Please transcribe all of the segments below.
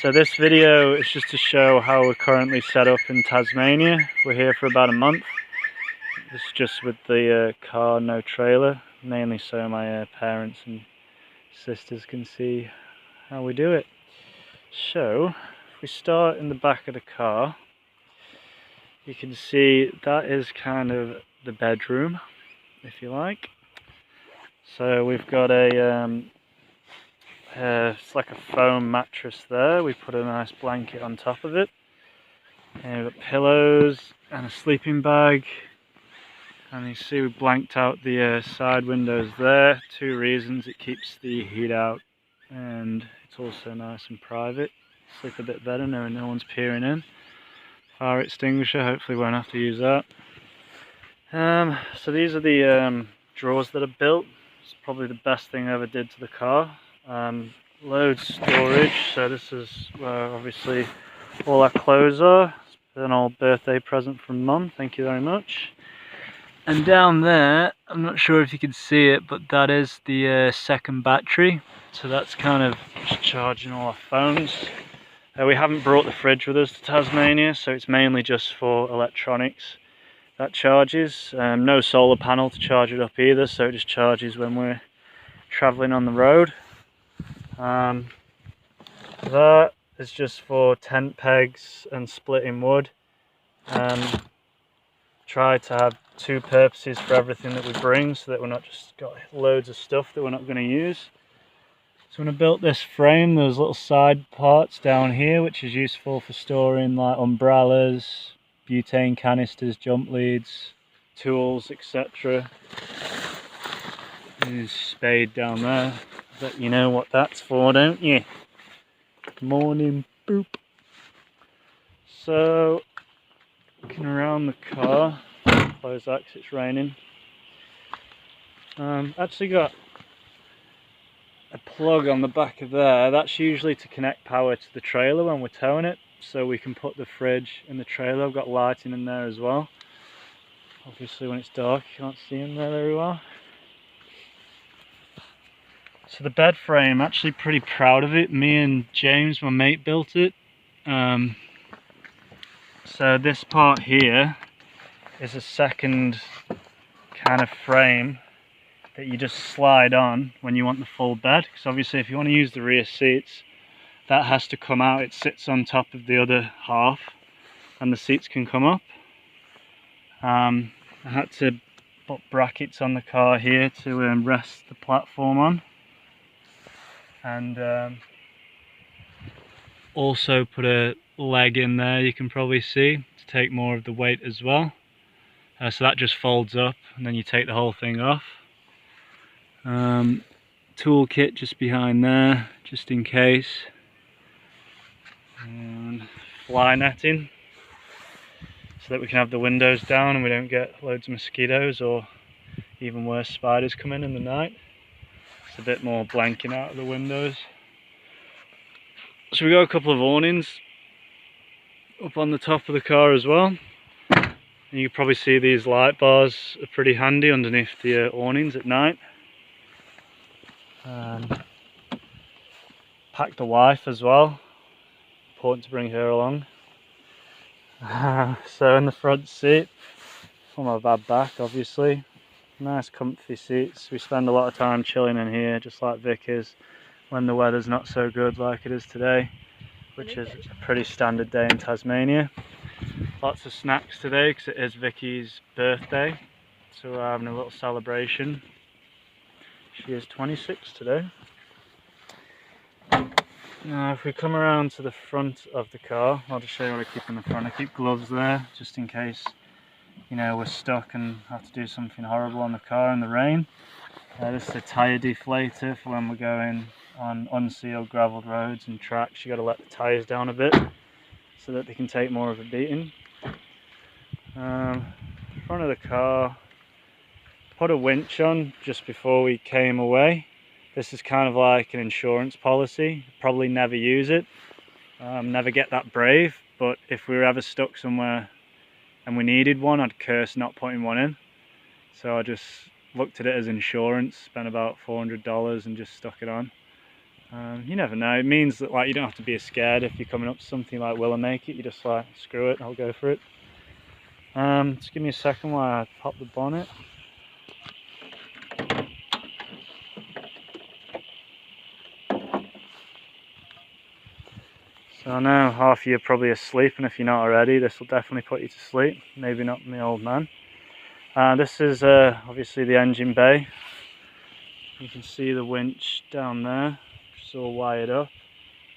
So this video is just to show how we're currently set up in Tasmania. We're here for about a month. This is just with the car, no trailer, mainly so my parents and sisters can see how we do it. So if we start in the back of the car, you can see that is kind of the bedroom, if you like. So we've got it's like a foam mattress there. We put a nice blanket on top of it. And we've got pillows and a sleeping bag. And you see we blanked out the side windows there. 2 reasons: it keeps the heat out and it's also nice and private. Sleep a bit better knowing no one's peering in. Fire extinguisher, hopefully won't have to use that. So these are the drawers that are built. It's probably the best thing I ever did to the car. Loads of storage, so this is where obviously all our clothes are. It's an old birthday present from Mum, thank you very much. And down there, I'm not sure if you can see it, but that is the second battery. So that's kind of just charging all our phones. We haven't brought the fridge with us to Tasmania, so it's mainly just for electronics that charges. No solar panel to charge it up either, so it just charges when we're travelling on the road. That is just for tent pegs and splitting wood. Try to have 2 purposes for everything that we bring, so that we're not just got loads of stuff that we're not going to use. So when I built this frame, there's little side parts down here which is useful for storing like umbrellas, butane canisters, jump leads, tools, etc. There's a spade down there. But you know what that's for, don't you? Morning boop. So looking around the car, close that because it's raining. Actually got a plug on the back of there. That's usually to connect power to the trailer when we're towing it, so we can put the fridge in the trailer. I've got lighting in there as well. Obviously when it's dark you can't see in there very well. So the bed frame, actually pretty proud of it. Me and James, my mate, built it. So this part here is a second kind of frame that you just slide on when you want the full bed. Because obviously if you want to use the rear seats, that has to come out. It sits on top of the other half and the seats can come up. I had to put brackets on the car here to rest the platform on. And also put a leg in there, you can probably see, to take more of the weight as well. So that just folds up and then you take the whole thing off. Toolkit just behind there, just in case. And fly netting, so that we can have the windows down and we don't get loads of mosquitoes or even worse, spiders come in the night. It's a bit more blanking out of the windows. So we got a couple of awnings up on the top of the car as well. And you can probably see these light bars are pretty handy underneath the awnings at night. Packed the wife as well. Important to bring her along. So in the front seat, for my bad back obviously. Nice comfy seats. We spend a lot of time chilling in here, just like Vic is, when the weather's not so good like it is today, which is a pretty standard day in Tasmania. Lots of snacks today because it is Vicky's birthday, so we're having a little celebration. She is 26 today. Now if we come around to the front of the car, I'll just show you what I keep in the front. I keep gloves there just in case, you know, we're stuck and have to do something horrible on the car in the rain. This is a tyre deflator for when we're going on unsealed gravelled roads and tracks. You got to let the tyres down a bit so that they can take more of a beating. Front of the car, put a winch on just before we came away. This is kind of like an insurance policy. Probably never use it, never get that brave, but if we were ever stuck somewhere and we needed one, I'd curse not putting one in. So I just looked at it as insurance, spent about $400 and just stuck it on. You never know. It means that like you don't have to be scared if you're coming up to something like will I make it. You just like screw it, I'll go for it. Just give me a second while I pop the bonnet. So I know half of you are probably asleep, and if you're not already, this will definitely put you to sleep. Maybe not me old man. This is obviously the engine bay. You can see the winch down there, which is all wired up.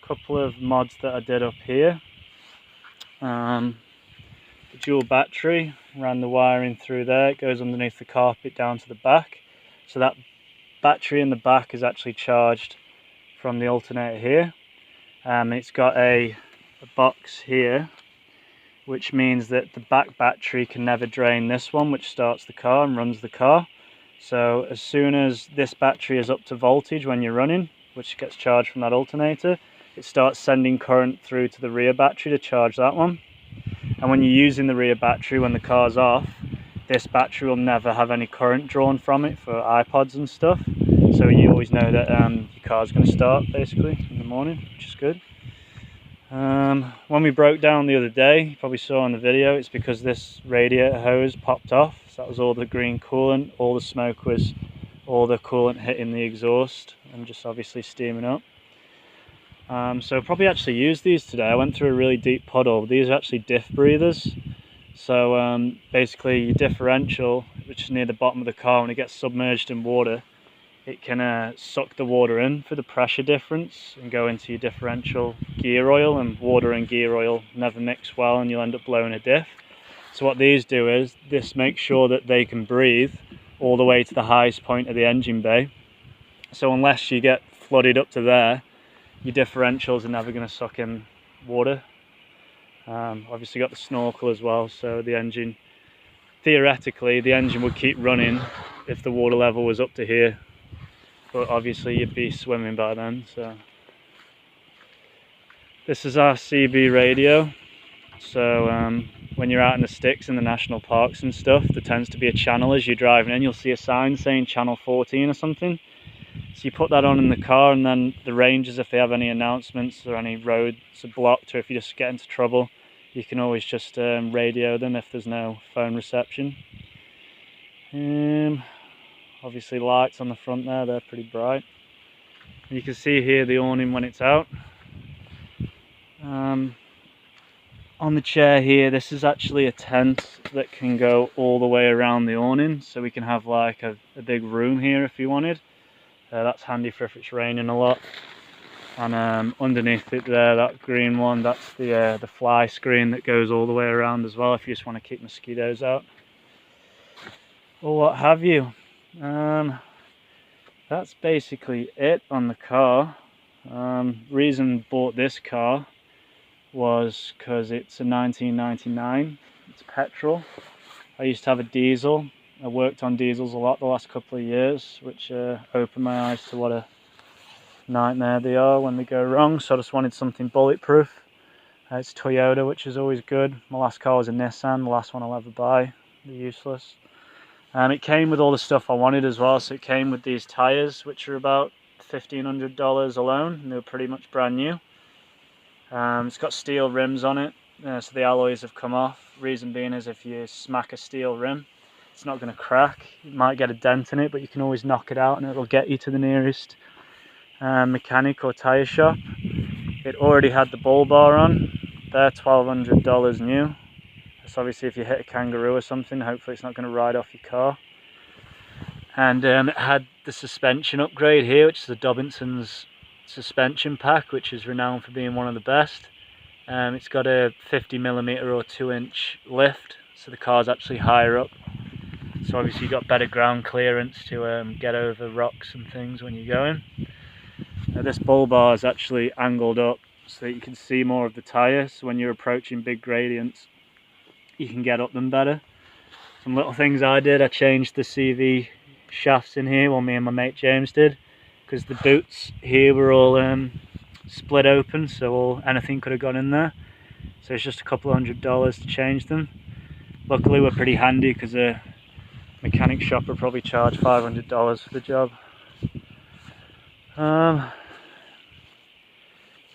A couple of mods that I did up here. The dual battery, ran the wiring through there. It goes underneath the carpet down to the back. So that battery in the back is actually charged from the alternator here. It's got a box here, which means that the back battery can never drain this one, which starts the car and runs the car. So as soon as this battery is up to voltage when you're running, which gets charged from that alternator, it starts sending current through to the rear battery to charge that one. And when you're using the rear battery when the car's off, this battery will never have any current drawn from it for iPods and stuff. So you always know that your car's going to start basically in the morning, which is good. When we broke down the other day, you probably saw on the video, it's because this radiator hose popped off. So that was all the green coolant, all the smoke was all the coolant hitting the exhaust and just obviously steaming up. So probably actually used these today. I went through a really deep puddle. These are actually diff breathers. So basically your differential, which is near the bottom of the car, when it gets submerged in water, it can suck the water in for the pressure difference and go into your differential gear oil, and water and gear oil never mix well and you'll end up blowing a diff. So what these do is, this makes sure that they can breathe all the way to the highest point of the engine bay. So unless you get flooded up to there, your differentials are never going to suck in water. Obviously got the snorkel as well, so the engine, theoretically the engine would keep running if the water level was up to here, but obviously you'd be swimming by then. So this is our CB radio. So when you're out in the sticks in the national parks and stuff, there tends to be a channel as you're driving in. You'll see a sign saying channel 14 or something. So you put that on in the car, and then the rangers, if they have any announcements or any roads are blocked, or if you just get into trouble, you can always just radio them if there's no phone reception. Obviously lights on the front there, they're pretty bright. And you can see here the awning when it's out. On the chair here, this is actually a tent that can go all the way around the awning, so we can have like a big room here if you wanted. That's handy for if it's raining a lot. And underneath it there, that green one, that's the fly screen that goes all the way around as well if you just want to keep mosquitoes out or what have you. That's basically it on the car. Reason I bought this car was because it's a 1999, it's petrol. I used to have a diesel. I worked on diesels a lot the last couple of years, which opened my eyes to what a nightmare they are when they go wrong. So I just wanted something bulletproof. It's Toyota, which is always good. My last car was a Nissan, the last one I'll ever buy. They're useless. It came with all the stuff I wanted as well. So it came with these tyres, which are about $1,500 alone, and they were pretty much brand new. It's got steel rims on it, so the alloys have come off. Reason being is if you smack a steel rim, it's not going to crack. You might get a dent in it, but you can always knock it out and it'll get you to the nearest mechanic or tyre shop. It already had the bull bar on. They're $1,200 new. That's obviously if you hit a kangaroo or something, hopefully it's not going to ride off your car. And it had the suspension upgrade here, which is the Dobinson's suspension pack, which is renowned for being one of the best. It's got a 50mm or 2-inch lift, so the car's actually higher up. So obviously you've got better ground clearance to get over rocks and things when you're going. This bull bar is actually angled up so that you can see more of the tyre, so when you're approaching big gradients you can get up them better. Some little things I did, I changed the CV shafts in here, well me and my mate James did, because the boots here were all split open, so anything could have gone in there. So it's just a couple $100 to change them. Luckily we're pretty handy because a mechanic shop will probably charge $500 for the job.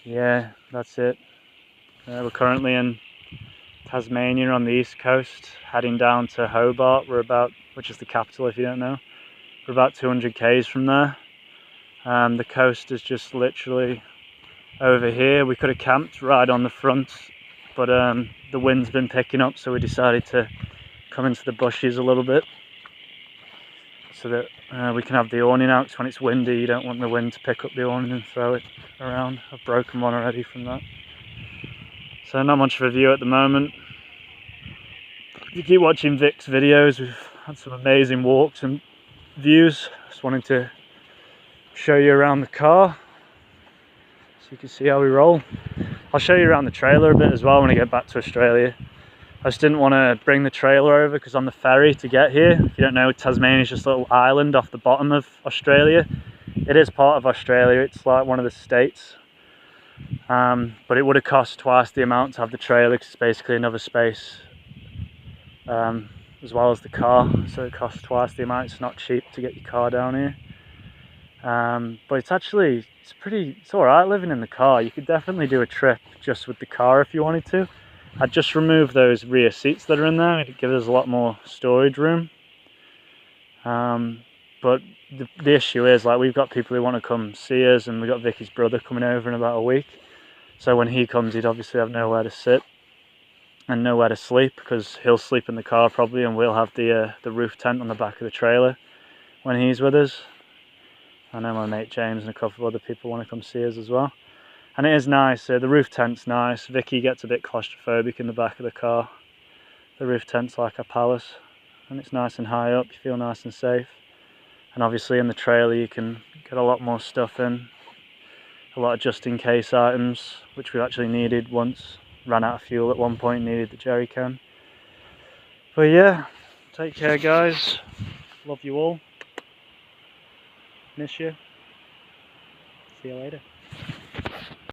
yeah, that's it. We're currently in Tasmania on the east coast, heading down to Hobart. Which is the capital if you don't know. We're about 200 k's from there. The coast is just literally over here. We could have camped right on the front, but the wind's been picking up, so we decided to come into the bushes a little bit so that we can have the awning out, because when it's windy you don't want the wind to pick up the awning and throw it around. I've broken one already from that. So not much of a view at the moment. If you keep watching Vic's videos, we've had some amazing walks and views. Just wanted to show you around the car so you can see how we roll. I'll show you around the trailer a bit as well when I get back to Australia. I just didn't want to bring the trailer over because on the ferry to get here, if you don't know, Tasmania is just a little island off the bottom of Australia. It is part of Australia, it's like one of the states. But it would have cost twice the amount to have the trailer because it's basically another space as well as the car, so it costs twice the amount. It's not cheap to get your car down here. But it's alright living in the car. You could definitely do a trip just with the car if you wanted to. I'd just remove those rear seats that are in there. It'd give us a lot more storage room. But the issue is, like, we've got people who want to come see us, and we've got Vicky's brother coming over in about a week. So when he comes, he'd obviously have nowhere to sit and nowhere to sleep, because he'll sleep in the car probably, and we'll have the roof tent on the back of the trailer when he's with us. I know my mate James and a couple of other people want to come see us as well. And it is nice, the roof tent's nice. Vicky gets a bit claustrophobic in the back of the car. The roof tent's like a palace, and it's nice and high up, you feel nice and safe. And obviously in the trailer you can get a lot more stuff in. A lot of just in case items, which we actually needed once. Ran out of fuel at one point, needed the jerry can. But yeah, take care guys. Love you all. Miss you. See you later.